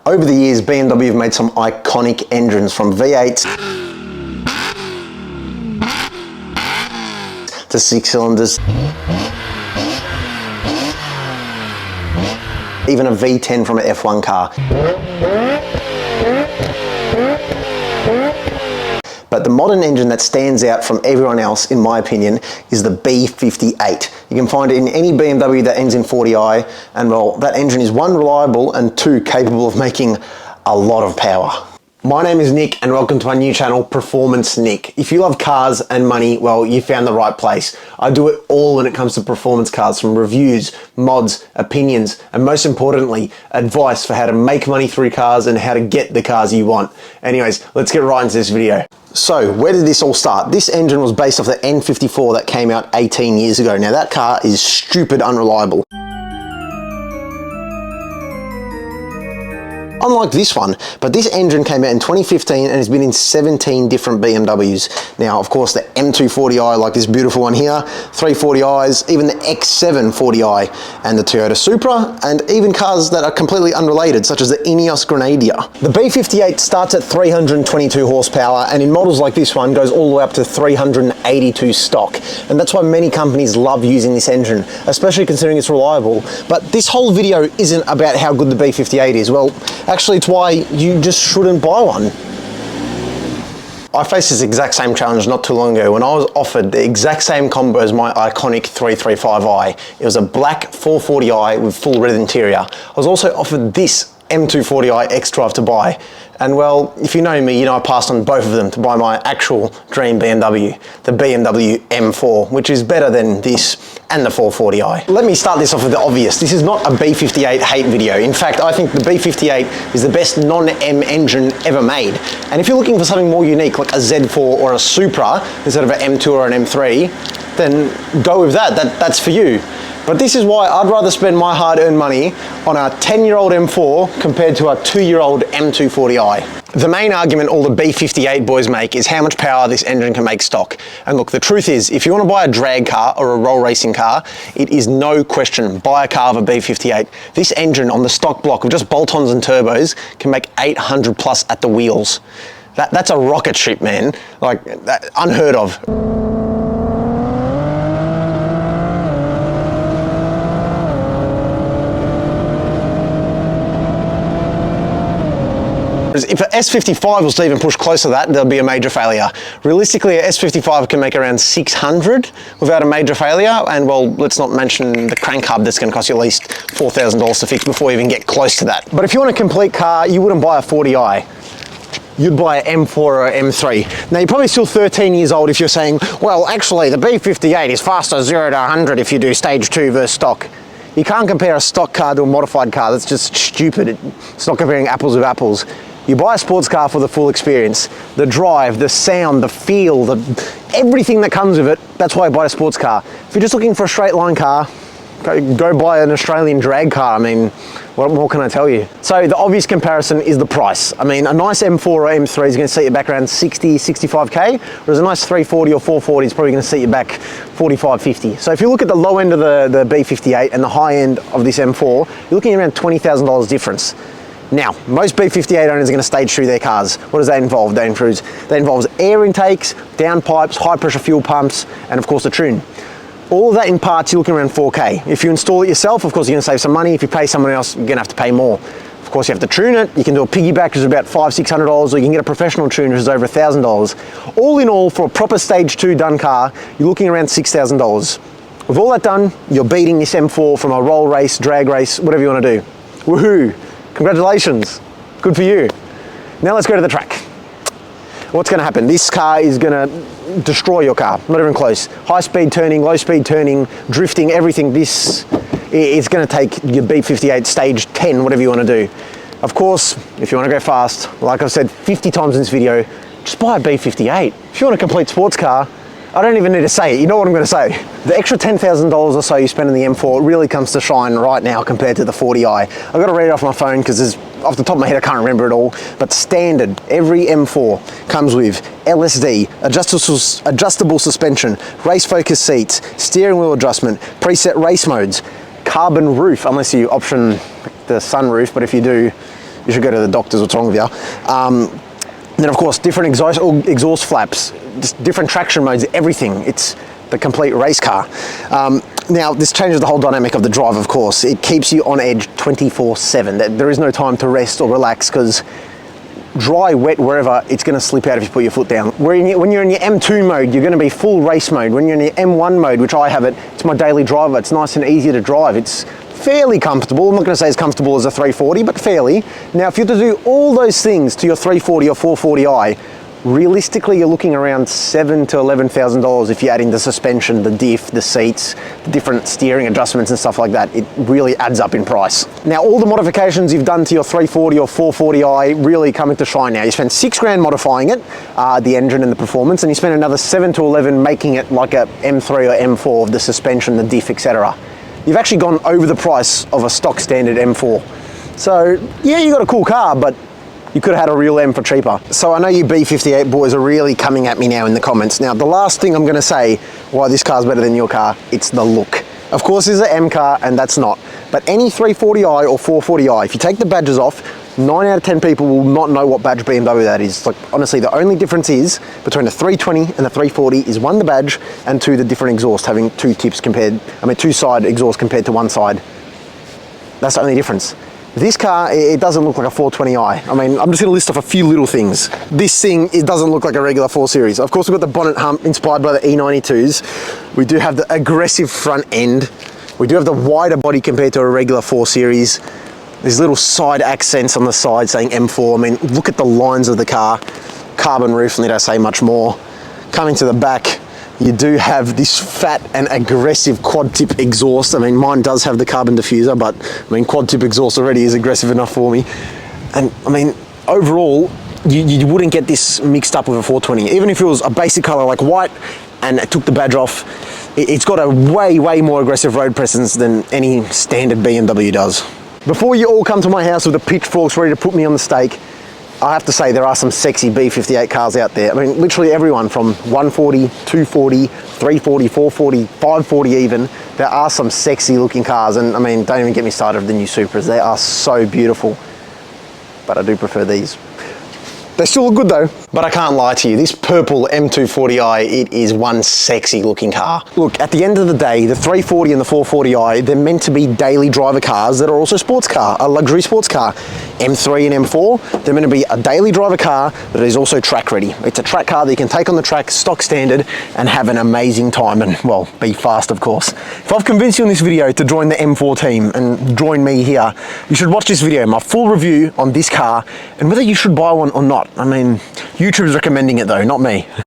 Over the years, BMW have made some iconic engines, from V8s to 6 cylinders, even a V10 from an F1 car. But the modern engine that stands out from everyone else, in my opinion, is the B58. You can find it in any BMW that ends in 40i, and well, that engine is 1, reliable, and 2, capable of making a lot of power. My name is Nick, and welcome to my new channel, Performance Nick. If you love cars and money, well, you found the right place. I do it all when it comes to performance cars, from reviews, mods, opinions, and most importantly, advice for how to make money through cars and how to get the cars you want. Anyways, let's get right into this video. So, where did this all start? This engine was based off the N54 that came out 18 years ago. Now, that car is stupid unreliable. Unlike this one, but this engine came out in 2015 and has been in 17 different BMWs. Now, of course, the M240i, like this beautiful one here, 340i's, even the X7 40i, and the Toyota Supra, and even cars that are completely unrelated, such as the Ineos Grenadier. The B58 starts at 322 horsepower, and in models like this one, goes all the way up to 382 stock. And that's why many companies love using this engine, especially considering it's reliable. But this whole video isn't about how good the B58 is. Well, actually, it's why you just shouldn't buy one. I faced this exact same challenge not too long ago when I was offered the exact same combo as my iconic 335i. It was a black 440i with full red interior. I was also offered this M240i X-Drive to buy. And well, if you know me, you know I passed on both of them to buy my actual dream BMW, the BMW M4, which is better than this and the 440i. Let me start this off with the obvious. This is not a B58 hate video. In fact, I think the B58 is the best non-M engine ever made. And if you're looking for something more unique, like a Z4 or a Supra, instead of an M2 or an M3, then go with that. That's for you. But this is why I'd rather spend my hard-earned money on a 10-year-old M4 compared to a 2-year-old M240i. The main argument all the B58 boys make is how much power this engine can make stock. And look, the truth is, if you want to buy a drag car or a roll racing car, it is no question, buy a car of a B58. This engine on the stock block of just bolt-ons and turbos can make 800 plus at the wheels. That's a rocket ship, man. Like, unheard of. If an S55 was to even push close to that, there'll be a major failure. Realistically, a S55 can make around 600 without a major failure, and well, let's not mention the crank hub that's going to cost you at least $4,000 to fix before you even get close to that. But if you want a complete car, you wouldn't buy a 40i. You'd buy an M4 or an M3. Now, you're probably still 13 years old if you're saying, well, actually, the B58 is faster 0 to 100 if you do stage 2 versus stock. You can't compare a stock car to a modified car. That's just stupid. It's not comparing apples with apples. You buy a sports car for the full experience, the drive, the sound, the feel, everything that comes with it. That's why I buy a sports car. If you're just looking for a straight line car, go buy an Australian drag car. I mean, what more can I tell you? So the obvious comparison is the price. I mean, a nice M4 or M3 is going to set you back around 60, 65K, whereas a nice 340 or 440 is probably going to set you back 45, 50. So if you look at the low end of the B58 and the high end of this M4, you're looking at around $20,000 difference. Now, most B58 owners are going to stage through their cars. What does that involve? That involves air intakes, downpipes, high pressure fuel pumps, and of course the tune. All of that in parts, you're looking around 4K. If you install it yourself, of course you're going to save some money. If you pay someone else, you're going to have to pay more. Of course, you have to tune it. You can do a piggyback, which is about $500, $600, or you can get a professional tune, which is over $1,000. All in all, for a proper stage 2 done car, you're looking around $6,000. With all that done, you're beating this M4 from a roll race, drag race, whatever you want to do. Woohoo! Congratulations, good for you. Now let's go to the track. What's going to happen? This car is going to destroy your car, not even close. High speed turning, low speed turning, drifting, everything. This is going to take your B58 stage 10, whatever you want to do. Of course, if you want to go fast, like I've said 50 times in this video, just buy a B58. If you want a complete sports car, I don't even need to say it, you know what I'm going to say. The extra $10,000 or so you spend on the M4 really comes to shine right now compared to the 40i. I've got to read it off my phone because off the top of my head I can't remember it all, but standard, every M4 comes with LSD, adjustable suspension, race focus seats, steering wheel adjustment, preset race modes, carbon roof, unless you option the sunroof, but if you do, you should go to the doctors, what's wrong with you. Then of course, different exhaust flaps, just different traction modes, everything. It's the complete race car. Now, this changes the whole dynamic of the drive, of course. It keeps you on edge 24/7. There is no time to rest or relax, because dry, wet, wherever, it's going to slip out if you put your foot down. When you're in your M2 mode, you're going to be full race mode. When you're in your M1 mode, which I have it's my daily driver, it's nice and easy to drive. It's fairly comfortable. I'm not going to say as comfortable as a 340, but fairly. Now, if you have to do all those things to your 340 or 440i, realistically, you're looking around $7,000 to $11,000 if you add in the suspension, the diff, the seats, the different steering adjustments and stuff like that. It really adds up in price. Now, all the modifications you've done to your 340 or 440i really come into shine now. You spent $6,000 modifying it, the engine and the performance, and you spent another 7 to 11 making it like a M3 or M4 of the suspension, the diff, etc. You've actually gone over the price of a stock standard M4. So, yeah, you got a cool car, but you could have had a real M for cheaper. So I know you B58 boys are really coming at me now in the comments. Now, the last thing I'm gonna say why this car's better than your car, it's the look. Of course, it's an M car, and that's not. But any 340i or 440i, if you take the badges off, 9 out of 10 people will not know what badge BMW that is. Like, honestly, the only difference is between a 320 and a 340 is 1, the badge, and 2, the different exhaust, having 2 side exhaust compared to 1 side. That's the only difference. This car, it doesn't look like a 420i. I mean, I'm just gonna list off a few little things. This thing, it doesn't look like a regular 4 Series. Of course, we've got the bonnet hump inspired by the E92s. We do have the aggressive front end. We do have the wider body compared to a regular 4 Series. These little side accents on the side saying M4. I mean, look at the lines of the car. Carbon roof, need I say much more. Coming to the back, you do have this fat and aggressive quad tip exhaust. I mean, mine does have the carbon diffuser, but I mean, quad tip exhaust already is aggressive enough for me. And I mean, overall, you wouldn't get this mixed up with a 420. Even if it was a basic color like white and it took the badge off, it's got a way more aggressive road presence than any standard BMW does. Before you all come to my house with the pitchforks ready to put me on the stake, I have to say there are some sexy B58 cars out there. I mean, literally everyone from 140, 240, 340, 440, 540 even. There are some sexy looking cars, and I mean, don't even get me started with the new Supras. They are so beautiful, but I do prefer these. They still look good though. But I can't lie to you, this purple M240i, it is one sexy looking car. Look, at the end of the day, the 340 and the 440i, they're meant to be daily driver cars that are also sports car, a luxury sports car. M3 and M4, they're meant to be a daily driver car that is also track ready. It's a track car that you can take on the track, stock standard, and have an amazing time, and well, be fast of course. If I've convinced you in this video to join the M4 team and join me here, you should watch this video, my full review on this car, and whether you should buy one or not. I mean, YouTube's recommending it though, not me.